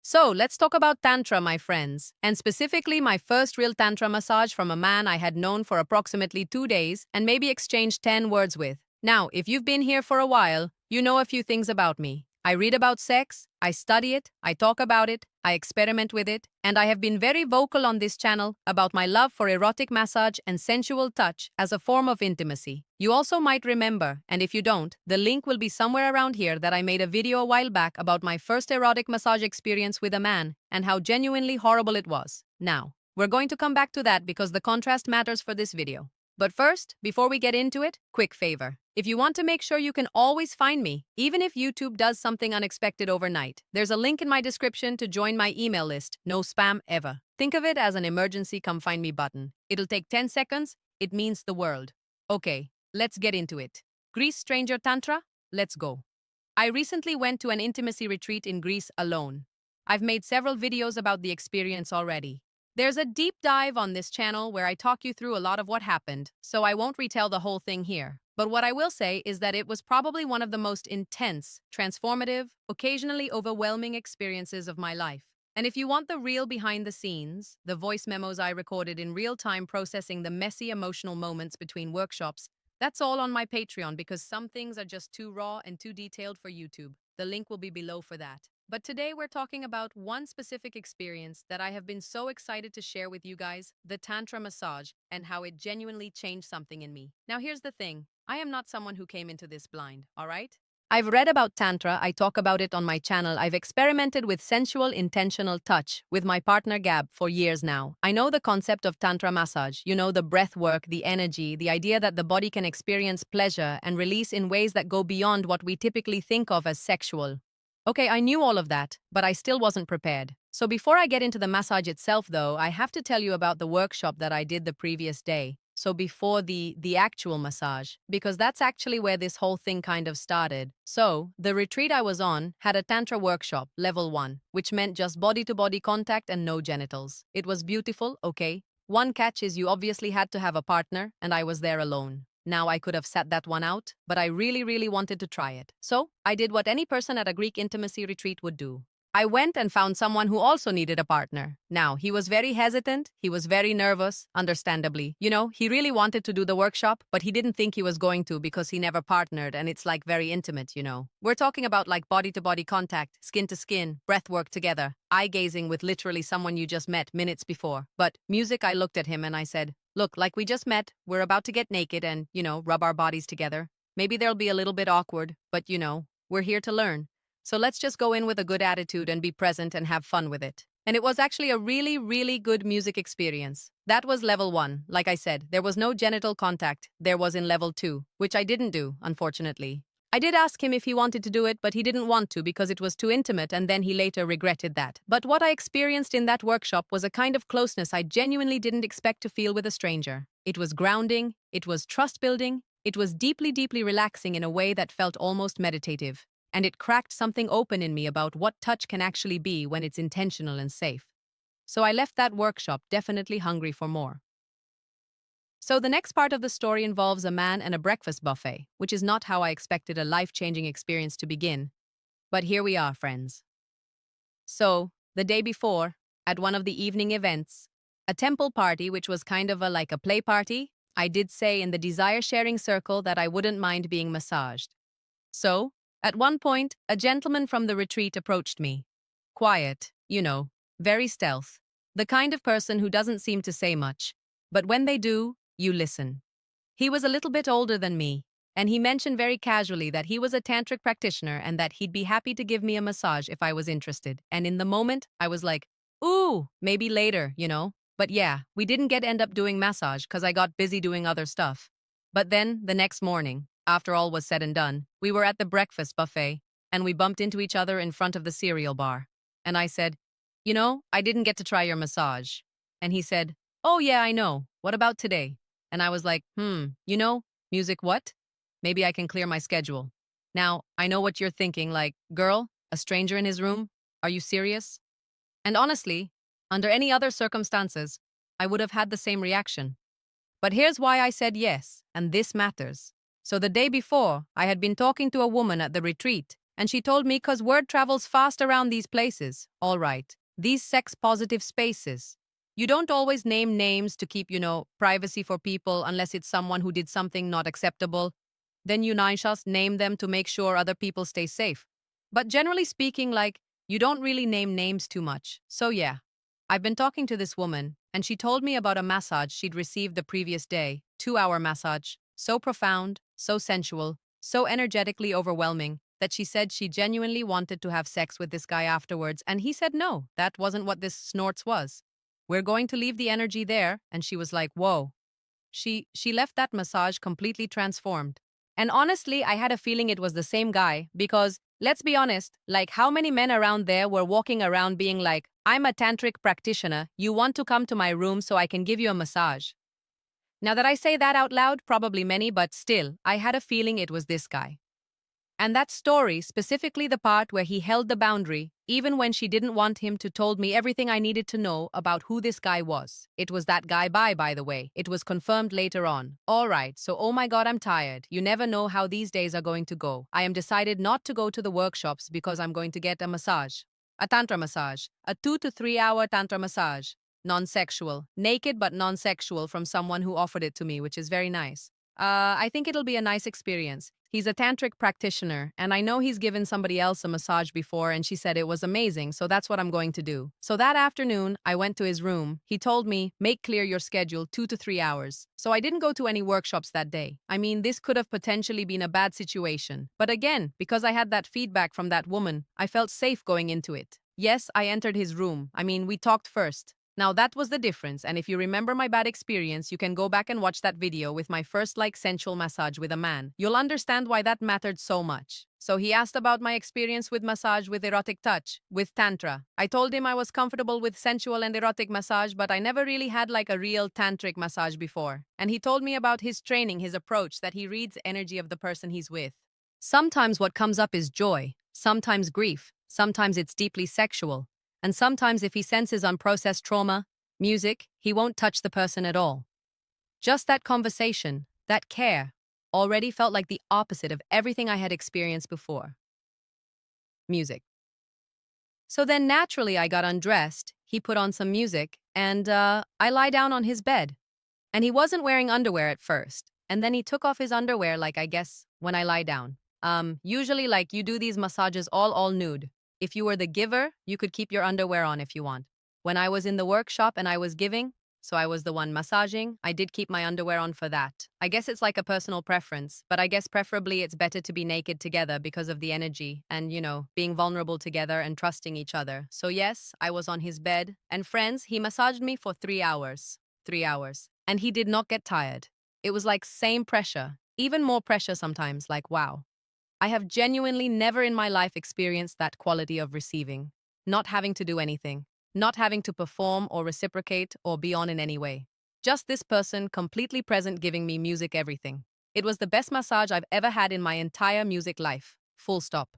So, let's talk about Tantra, my friends, and specifically my first real Tantra massage from a man I had known for approximately 2 days and maybe exchanged 10 words with. Now, if you've been here for a while, you know a few things about me. I read about sex, I study it, I talk about it, I experiment with it, and I have been very vocal on this channel about my love for erotic massage and sensual touch as a form of intimacy. You also might remember, and if you don't, the link will be somewhere around here, that I made a video a while back about my first erotic massage experience with a man and how genuinely horrible it was. Now, we're going to come back to that because the contrast matters for this video. But first, before we get into it, quick favor. If you want to make sure you can always find me, even if YouTube does something unexpected overnight, there's a link in my description to join my email list. No spam ever. Think of it as an emergency come find me button. It'll take 10 seconds. It means the world. Okay, let's get into it. Greece Stranger Tantra? Let's go. I recently went to an intimacy retreat in Greece alone. I've made several videos about the experience already. There's a deep dive on this channel where I talk you through a lot of what happened, so I won't retell the whole thing here. But what I will say is that it was probably one of the most intense, transformative, occasionally overwhelming experiences of my life. And if you want the real behind the scenes, the voice memos I recorded in real time processing the messy emotional moments between workshops, that's all on my Patreon because some things are just too raw and too detailed for YouTube. The link will be below for that. But today we're talking about one specific experience that I have been so excited to share with you guys, the Tantra massage, and how it genuinely changed something in me. Now here's the thing, I am not someone who came into this blind, alright? I've read about Tantra, I talk about it on my channel, I've experimented with sensual, intentional touch with my partner Gab for years now. I know the concept of Tantra massage, you know, the breath work, the energy, the idea that the body can experience pleasure and release in ways that go beyond what we typically think of as sexual. Okay, I knew all of that, but I still wasn't prepared. So before I get into the massage itself though, I have to tell you about the workshop that I did the previous day. So before the actual massage, because that's actually where this whole thing kind of started. So, the retreat I was on had a Tantra workshop, level 1, which meant just body-to-body contact and no genitals. It was beautiful, okay? One catch is you obviously had to have a partner, and I was there alone. Now I could have sat that one out, but I really wanted to try it. So, I did what any person at a Greek intimacy retreat would do. I went and found someone who also needed a partner. Now, he was very hesitant, he was very nervous, understandably. You know, he really wanted to do the workshop, but he didn't think he was going to because he never partnered and it's like very intimate, you know. We're talking about like body-to-body contact, skin to skin, breath work together, eye-gazing with literally someone you just met minutes before. But music, I looked at him and I said, look, like we just met, we're about to get naked and, you know, rub our bodies together. Maybe there'll be a little bit awkward, but you know, we're here to learn. So let's just go in with a good attitude and be present and have fun with it. And it was actually a really good music experience. That was level 1. Like I said, there was no genital contact. There was in level 2, which I didn't do, unfortunately. I did ask him if he wanted to do it, but he didn't want to because it was too intimate, and then he later regretted that. But what I experienced in that workshop was a kind of closeness I genuinely didn't expect to feel with a stranger. It was grounding, it was trust-building, it was deeply relaxing in a way that felt almost meditative. And it cracked something open in me about what touch can actually be when it's intentional and safe. So I left that workshop definitely hungry for more. So the next part of the story involves a man and a breakfast buffet, which is not how I expected a life-changing experience to begin. But here we are, friends. So, the day before, at one of the evening events, a temple party, which was kind of like a play party, I did say in the desire-sharing circle that I wouldn't mind being massaged. So, at one point, a gentleman from the retreat approached me. Quiet, you know, very stealth. The kind of person who doesn't seem to say much. But when they do, you listen. He was a little bit older than me, and he mentioned very casually that he was a tantric practitioner and that he'd be happy to give me a massage if I was interested. And in the moment, I was like, ooh, maybe later, you know? But yeah, we didn't end up doing massage because I got busy doing other stuff. But then, the next morning, after all was said and done, we were at the breakfast buffet, and we bumped into each other in front of the cereal bar. And I said, you know, I didn't get to try your massage. And he said, oh yeah, I know. What about today? And I was like, you know, music what? Maybe I can clear my schedule. Now, I know what you're thinking, like, girl, a stranger in his room? Are you serious? And honestly, under any other circumstances, I would have had the same reaction. But here's why I said yes, and this matters. So the day before, I had been talking to a woman at the retreat, And she told me 'cause word travels fast around these places. All right. These sex-positive spaces. You don't always name names to keep, privacy for people unless it's someone who did something not acceptable. Then you just name them to make sure other people stay safe. But generally speaking, you don't really name names too much. So yeah, I've been talking to this woman, and she told me about a massage she'd received the previous day, 2-hour massage, so profound, so sensual, so energetically overwhelming, that she said she genuinely wanted to have sex with this guy afterwards, and he said no, that wasn't what this snorts was. We're going to leave the energy there, and she was like, whoa. She left that massage completely transformed. And honestly, I had a feeling it was the same guy because, let's be honest, how many men around there were walking around being like, I'm a tantric practitioner, you want to come to my room so I can give you a massage. Now that I say that out loud, probably many, but still, I had a feeling it was this guy. And that story, specifically the part where he held the boundary, even when she didn't want him to, told me everything I needed to know about who this guy was. It was that guy by the way. It was confirmed later on. All right, so oh my god, I'm tired. You never know how these days are going to go. I am decided not to go to the workshops because I'm going to get a massage. A Tantra massage. A 2 to 3 hour Tantra massage. Non-sexual. Naked but non-sexual from someone who offered it to me, which is very nice. I think it'll be a nice experience. He's a tantric practitioner, and I know he's given somebody else a massage before, and she said it was amazing, so that's what I'm going to do. So that afternoon, I went to his room. He told me, make clear your schedule 2 to 3 hours. So I didn't go to any workshops that day. I mean, this could have potentially been a bad situation. But again, because I had that feedback from that woman, I felt safe going into it. Yes, I entered his room. I mean, we talked first. Now that was the difference, and if you remember my bad experience, you can go back and watch that video with my first sensual massage with a man. You'll understand why that mattered so much. So he asked about my experience with massage with erotic touch, with Tantra. I told him I was comfortable with sensual and erotic massage, but I never really had a real tantric massage before. And he told me about his training, his approach, that he reads energy of the person he's with. Sometimes what comes up is joy, sometimes grief, sometimes it's deeply sexual. And sometimes if he senses unprocessed trauma, music, he won't touch the person at all. Just that conversation, that care, already felt like the opposite of everything I had experienced before. Music. So then naturally I got undressed, he put on some music, and I lie down on his bed. And he wasn't wearing underwear at first. And then he took off his underwear I guess, when I lie down. Usually you do these massages all nude. If you were the giver, you could keep your underwear on if you want. When I was in the workshop and I was giving, so I was the one massaging, I did keep my underwear on for that. I guess it's a personal preference, but I guess preferably it's better to be naked together because of the energy and, being vulnerable together and trusting each other. So yes, I was on his bed, and friends, he massaged me for 3 hours. 3 hours. And he did not get tired. It was same pressure, even more pressure sometimes, wow. I have genuinely never in my life experienced that quality of receiving, not having to do anything, not having to perform or reciprocate or be on in any way. Just this person completely present giving me music everything. It was the best massage I've ever had in my entire music life, full stop.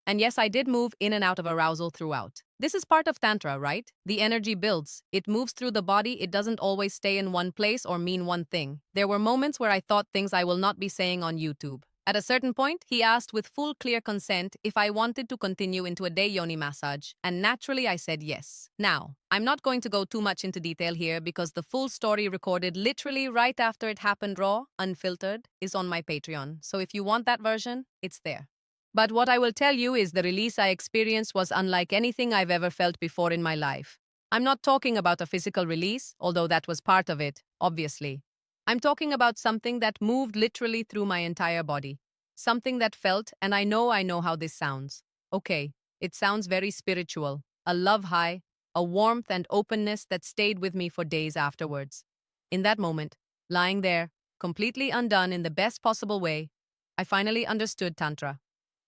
And yes, I did move in and out of arousal throughout. This is part of Tantra, right? The energy builds. It moves through the body. It doesn't always stay in one place or mean one thing. There were moments where I thought things I will not be saying on YouTube. At a certain point, he asked with full clear consent if I wanted to continue into a day yoni massage, and naturally I said yes. Now, I'm not going to go too much into detail here because the full story recorded literally right after it happened raw, unfiltered, is on my Patreon. So if you want that version, it's there. But what I will tell you is the release I experienced was unlike anything I've ever felt before in my life. I'm not talking about a physical release, although that was part of it, obviously. I'm talking about something that moved literally through my entire body. Something that felt, and I know how this sounds. Okay, it sounds very spiritual. A love high, a warmth and openness that stayed with me for days afterwards. In that moment, lying there, completely undone in the best possible way, I finally understood Tantra.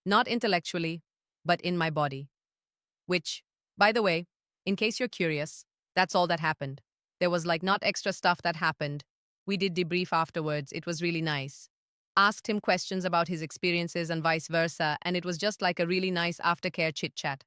Not intellectually, but in my body. Which, by the way, in case you're curious, that's all that happened. There was not extra stuff that happened. We did debrief afterwards. It was really nice. Asked him questions about his experiences and vice versa, and it was just a really nice aftercare chit-chat.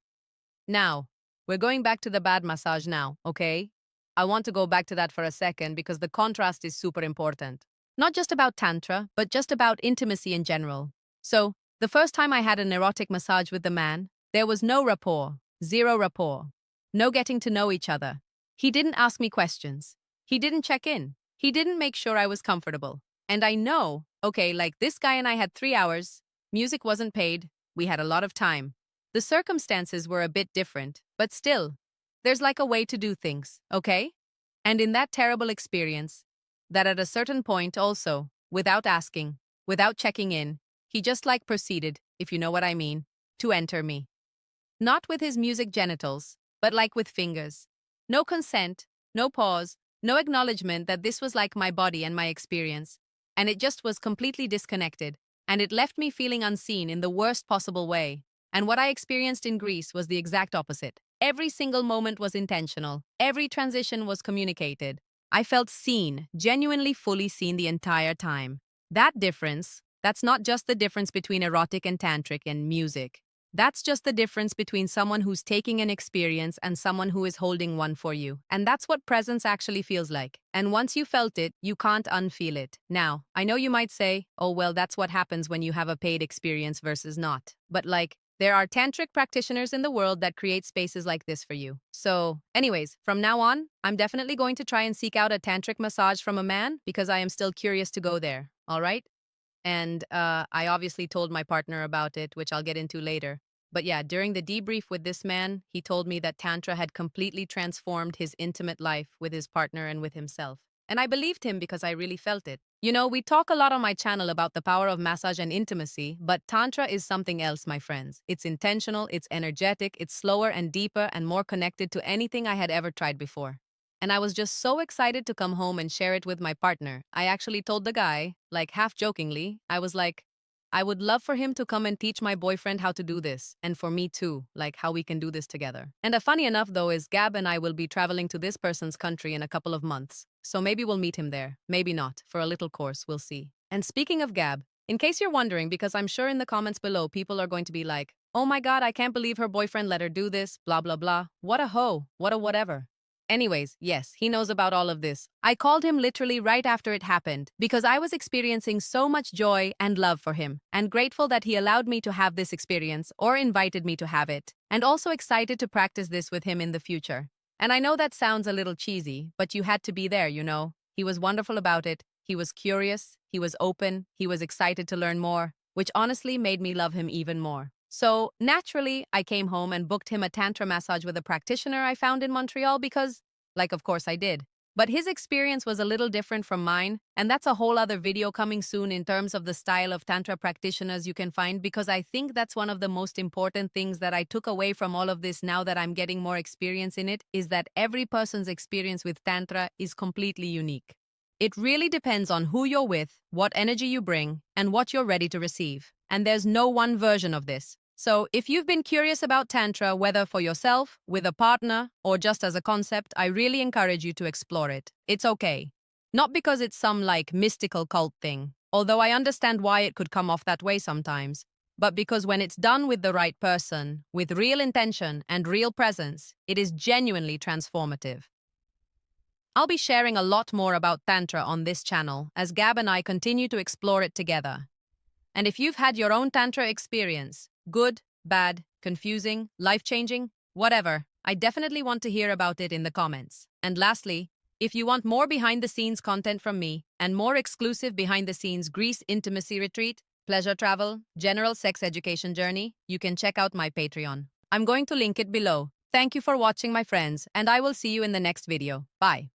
Now, we're going back to the bad massage now, okay? I want to go back to that for a second because the contrast is super important. Not just about Tantra, but just about intimacy in general. So, The first time I had an erotic massage with the man, there was no rapport, zero rapport, no getting to know each other. He didn't ask me questions. He didn't check in. He didn't make sure I was comfortable. And I know, okay, like this guy and I had 3 hours, music wasn't paid, we had a lot of time. The circumstances were a bit different, but still, there's like a way to do things, okay? And in that terrible experience, that at a certain point also, without asking, without checking in, he just like proceeded, if you know what I mean, to enter me. Not with his music genitals, but like with fingers. No consent, no pause, no acknowledgement that this was like my body and my experience. And it just was completely disconnected. And it left me feeling unseen in the worst possible way. And what I experienced in Greece was the exact opposite. Every single moment was intentional. Every transition was communicated. I felt seen, genuinely fully seen the entire time. That difference, that's not just the difference between erotic and tantric and music. That's just the difference between someone who's taking an experience and someone who is holding one for you. And that's what presence actually feels like. And once you felt it, you can't unfeel it. Now, I know you might say, oh, well, that's what happens when you have a paid experience versus not. But like, there are tantric practitioners in the world that create spaces like this for you. So, anyways, from now on, I'm definitely going to try and seek out a tantric massage from a man because I am still curious to go there. All right? And I obviously told my partner about it, which I'll get into later. But yeah, during the debrief with this man, he told me that Tantra had completely transformed his intimate life with his partner and with himself. And I believed him because I really felt it. You know, we talk a lot on my channel about the power of massage and intimacy, but Tantra is something else, my friends. It's intentional, it's energetic, it's slower and deeper and more connected to anything I had ever tried before. And I was just so excited to come home and share it with my partner. I actually told the guy, like half jokingly, I was like, I would love for him to come and teach my boyfriend how to do this, and for me too, like how we can do this together. And funny enough though is Gab and I will be traveling to this person's country in a couple of months. So maybe we'll meet him there, maybe not, for a little course, we'll see. And speaking of Gab, in case you're wondering, because I'm sure in the comments below people are going to be like, oh my god, I can't believe her boyfriend let her do this, blah blah blah, what a hoe, what a whatever. Anyways, yes, he knows about all of this. I called him literally right after it happened because I was experiencing so much joy and love for him and grateful that he allowed me to have this experience or invited me to have it, and also excited to practice this with him in the future. And I know that sounds a little cheesy, but you had to be there, you know. He was wonderful about it. He was curious, he was open, he was excited to learn more, which honestly made me love him even more. So, naturally, I came home and booked him a Tantra massage with a practitioner I found in Montreal because, like, of course I did. But his experience was a little different from mine, and that's a whole other video coming soon in terms of the style of Tantra practitioners you can find, because I think that's one of the most important things that I took away from all of this now that I'm getting more experience in it, is that every person's experience with Tantra is completely unique. It really depends on who you're with, what energy you bring, and what you're ready to receive. And there's no one version of this. So, if you've been curious about Tantra, whether for yourself, with a partner, or just as a concept, I really encourage you to explore it. It's okay. Not because it's some like mystical cult thing, although I understand why it could come off that way sometimes, but because when it's done with the right person, with real intention and real presence, it is genuinely transformative. I'll be sharing a lot more about Tantra on this channel as Gab and I continue to explore it together. And if you've had your own Tantra experience, good, bad, confusing, life-changing, whatever, I definitely want to hear about it in the comments. And lastly, if you want more behind-the-scenes content from me and more exclusive behind-the-scenes Greece intimacy retreat, pleasure travel, general sex education journey, you can check out my Patreon. I'm going to link it below. Thank you for watching, my friends, and I will see you in the next video. Bye.